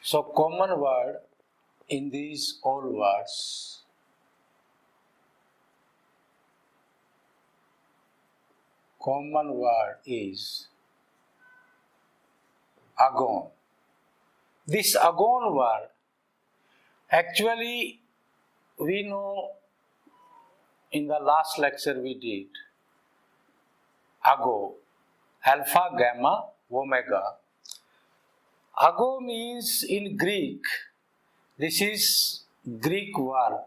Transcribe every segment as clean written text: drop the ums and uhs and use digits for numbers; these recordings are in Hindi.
So common word in these all words, common word is agone. This agone word, actually we know in the last lecture we did ago, alpha, gamma, omega. Ago means in Greek, this is Greek verb,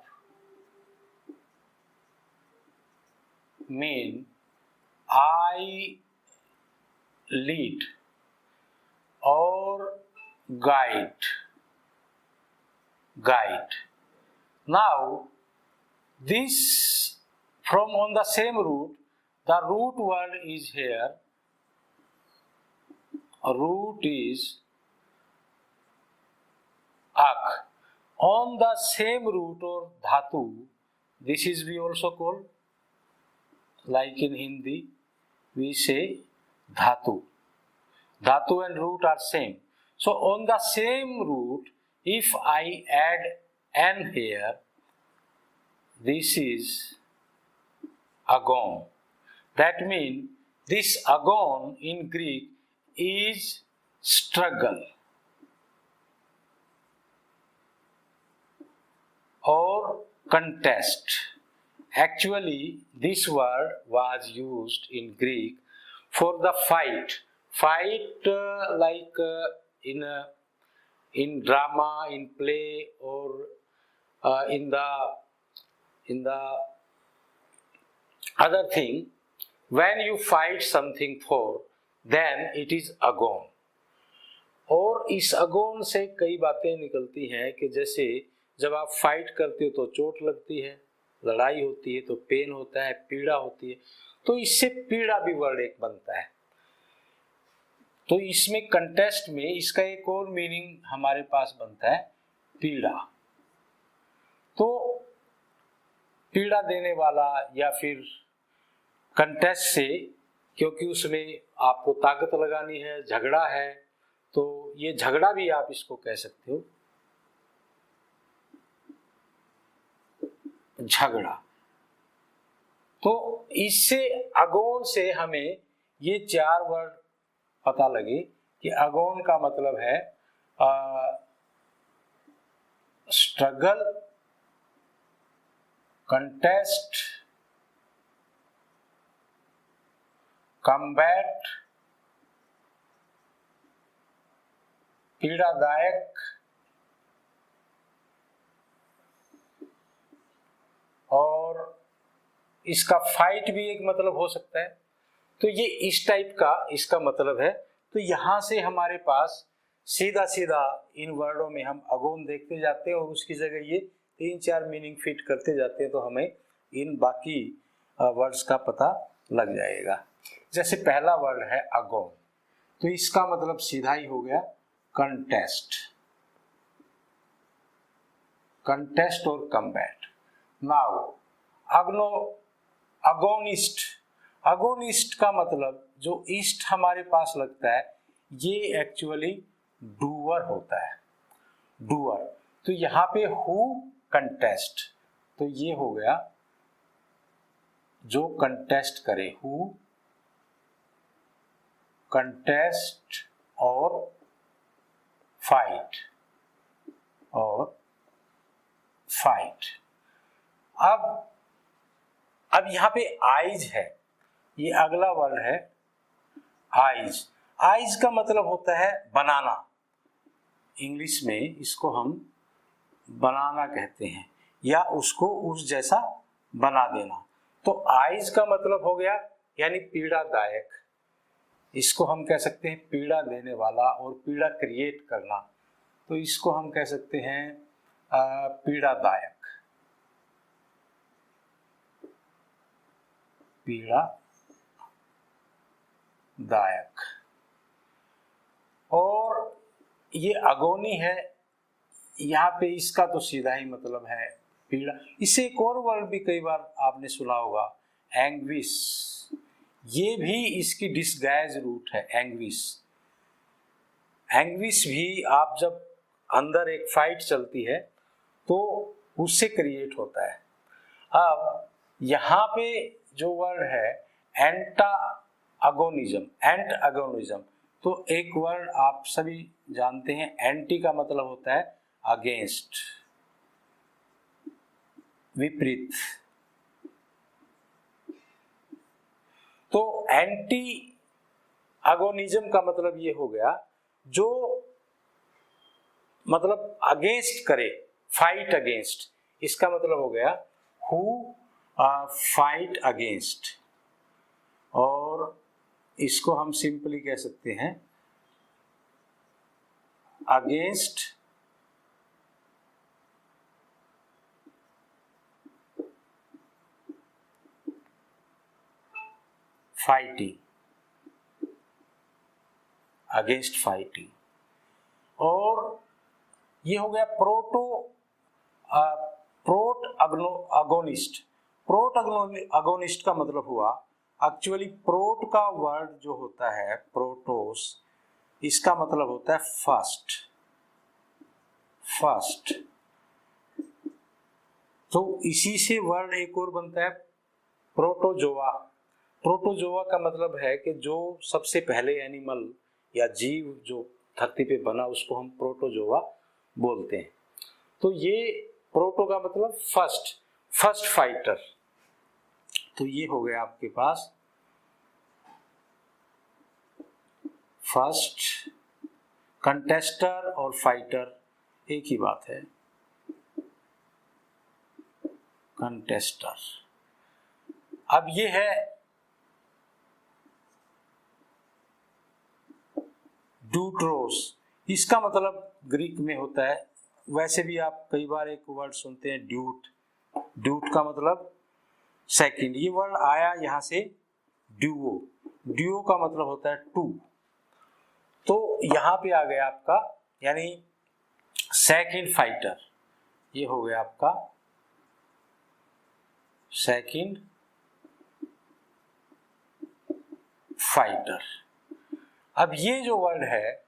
mean I lead or guide. Now this from on the same root, the root word is here, root is ag. On the same root or dhatu, this is we also call, like in Hindi, we say dhatu. Dhatu and root are same. So on the same root, if I add n here, this is agon. That means this agon in Greek is struggle or contest. Actually, this word was used in Greek for the fight. In drama, in play, or in the other thing, when you fight something for, then it is agon. और इस अगोन से कई बातें निकलती हैं कि जैसे जब आप फाइट करते हो तो चोट लगती है, लड़ाई होती है तो पेन होता है, पीड़ा होती है, तो इससे पीड़ा भी वर्ड एक बनता है। तो इसमें कंटेस्ट में इसका एक और मीनिंग हमारे पास बनता है पीड़ा। तो पीड़ा देने वाला या फिर कंटेस्ट से, क्योंकि उसमें आपको ताकत लगानी है, झगड़ा है, तो ये झगड़ा भी आप इसको कह सकते हो, झगड़ा। तो इससे अगोन से हमें ये चार वर्ड पता लगे कि अगोन का मतलब है स्ट्रगल, कंटेस्ट, कम्बैट, पीड़ादायक और इसका फाइट भी एक मतलब हो सकता है। तो ये इस टाइप का इसका मतलब है। तो यहां से हमारे पास सीधा सीधा इन वर्डों में हम अगोन देखते जाते हैं और उसकी जगह ये 3-4 मीनिंग फिट करते जाते हैं, तो हमें इन बाकी वर्ड्स का पता लग जाएगा। जैसे पहला वर्ड है अगोन, तो इसका मतलब सीधा ही हो गया कंटेस्ट, कंटेस्ट और कम्बैट। नाउ अगोनिस्ट, अगोनिस्ट का मतलब जो ईस्ट हमारे पास लगता है, ये एक्चुअली डूअर होता है, डूअर। तो यहाँ पे हु कंटेस्ट, तो ये हो गया जो कंटेस्ट करे, हु कंटेस्ट और फाइट, और फाइट। अब यहाँ पे आइज है, ये अगला वर्ड है आइज। आइज का मतलब होता है बनाना, इंग्लिश में इसको हम बनाना कहते हैं, या उसको उस जैसा बना देना। तो आइज का मतलब हो गया यानी पीड़ादायक, इसको हम कह सकते हैं पीड़ा देने वाला और पीड़ा क्रिएट करना, तो इसको हम कह सकते हैं पीड़ादायक, पीड़ादायक। और ये अगोनी है, यहाँ पे इसका तो सीधा ही मतलब है पीड़ा। इससे एक और वर्ड भी कई बार आपने सुना होगा, एंग्विश। ये भी इसकी डिस्गाइज रूट है, एंग्विश। एंग्विश भी आप जब अंदर एक फाइट चलती है तो उससे क्रिएट होता है। अब यहाँ पे जो वर्ड है एंटागोनिज्म, तो एक वर्ड आप सभी जानते हैं, एंटी का मतलब होता है अगेंस्ट, विपरीत। तो एंटी अगोनिज्म का मतलब ये हो गया जो मतलब अगेंस्ट करे, फाइट अगेंस्ट, इसका मतलब हो गया हु फाइट अगेंस्ट, और इसको हम सिंपली कह सकते हैं अगेंस्ट फाइटिंग, अगेंस्ट फाइटिंग। और ये हो गया अगोनिस्ट का मतलब हुआ, एक्चुअली प्रोट का वर्ड जो होता है प्रोटोस, इसका मतलब होता है फर्स्ट। तो इसी से वर्ड एक और बनता है प्रोटोजोआ। प्रोटोजोआ का मतलब है कि जो सबसे पहले एनिमल या जीव जो धरती पे बना उसको हम प्रोटोजोआ बोलते हैं। तो ये प्रोटो का मतलब फर्स्ट फाइटर। तो ये हो गया आपके पास फर्स्ट, कंटेस्टर और फाइटर एक ही बात है, कंटेस्टर। अब ये है ड्यूट्रोस, इसका मतलब ग्रीक में होता है, वैसे भी आप कई बार एक वर्ड सुनते हैं ड्यूट का मतलब सेकंड। ये वर्ड आया यहां से ड्यूओ का मतलब होता है टू। तो यहां पे आ गया आपका यानी सेकंड फाइटर, ये हो गया आपका सेकंड फाइटर। अब ये जो वर्ड है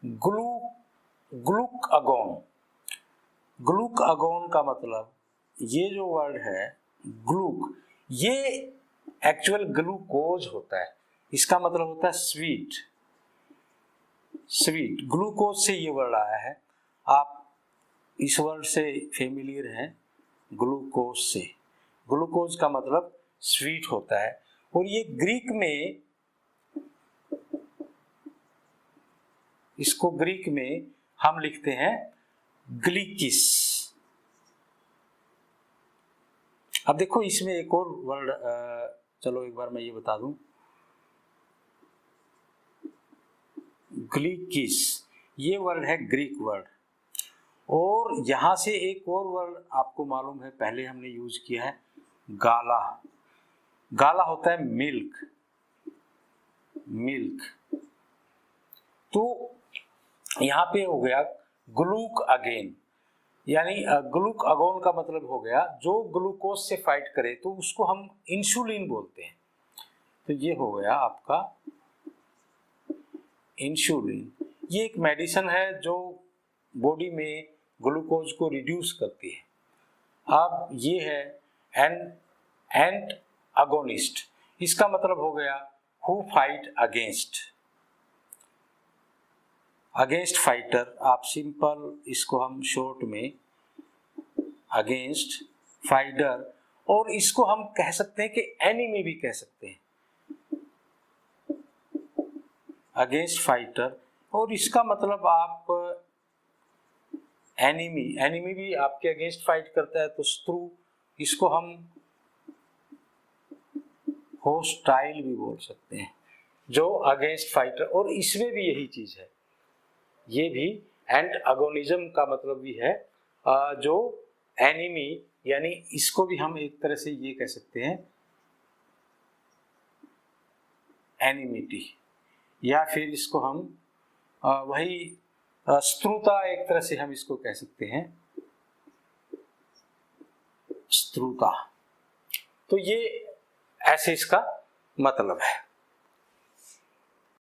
ग्लूक अगोन का मतलब, ये जो वर्ड है ग्लूक, ये एक्चुअल ग्लूकोज होता है, इसका मतलब होता है स्वीट। ग्लूकोज से ये वर्ड आया है, आप इस वर्ड से फेमिलियर हैं ग्लूकोज से। ग्लूकोज का मतलब स्वीट होता है, और ये ग्रीक में, इसको ग्रीक में हम लिखते हैं ग्लिकिस। अब देखो इसमें एक और वर्ड, चलो एक बार मैं ये बता दूं, ग्लिकिस ये वर्ड है ग्रीक वर्ड। और यहां से एक और वर्ड आपको मालूम है, पहले हमने यूज किया है गाला होता है मिल्क। तो यहां पे हो गया ग्लूक अगेन, यानी ग्लूक अगोन का मतलब हो गया जो ग्लूकोज से फाइट करे, तो उसको हम इंसुलिन बोलते हैं। तो ये हो गया आपका इंसुलिन। ये एक मेडिसिन है जो बॉडी में ग्लूकोज को रिड्यूस करती है। अब ये है एंटागोनिस्ट, इसका मतलब हो गया हु फाइट अगेंस्ट फाइटर। आप सिंपल इसको हम शॉर्ट में अगेंस्ट फाइटर, और इसको हम कह सकते हैं कि एनिमी भी कह सकते हैं, अगेंस्ट फाइटर। और इसका मतलब आप एनिमी भी आपके अगेंस्ट फाइट करता है, तो शत्रु, इसको हम होस्टाइल भी बोल सकते हैं, जो अगेंस्ट फाइटर। और इसमें भी यही चीज है, ये भी एंटागोनिज्म का मतलब भी है जो एनिमी, यानी इसको भी हम एक तरह से ये कह सकते हैं एनिमिटी, या फिर इसको हम वही शत्रुता, एक तरह से हम इसको कह सकते हैं शत्रुता। तो ये ऐसे इसका मतलब है।